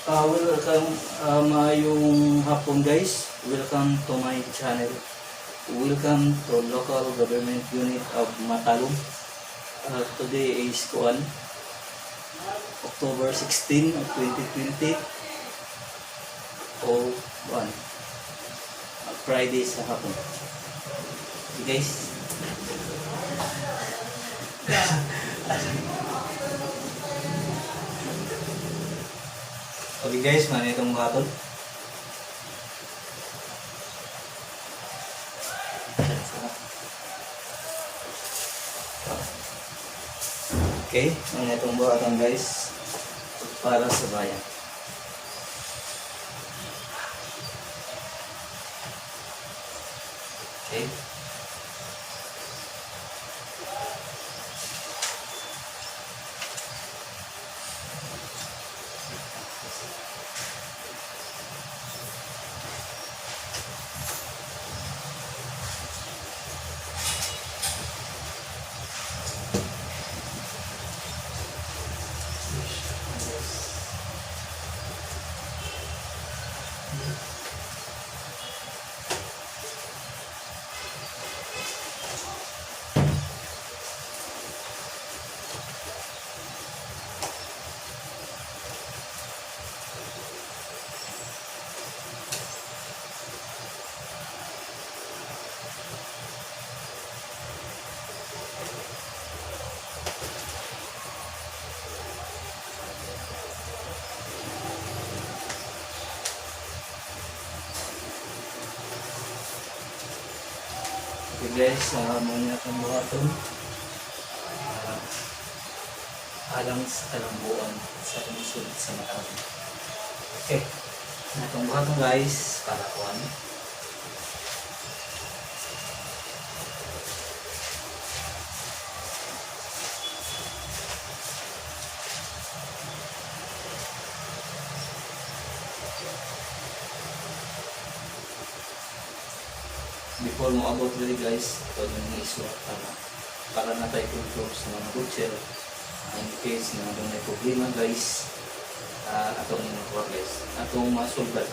Welcome, maayong hapon guys. Welcome to my channel. Welcome to local government unit of Matalom. Today is October 16 of 2020 o 1 Friday sa hapon. Okay guys. Okay guys, mana itong buhaton. Okay, mana itong buhaton guys para sa bayan. Okay. Okay guys, muna itong buhaton alang sa kalambuan sa lungsod sa Matalom. Okay, itong buhaton guys para kuhan. Before mo abot dili guys, ito yung isuot para na tayo control sa mga butcher. In case na may problema guys, atong inukuha guys, atong masulbat.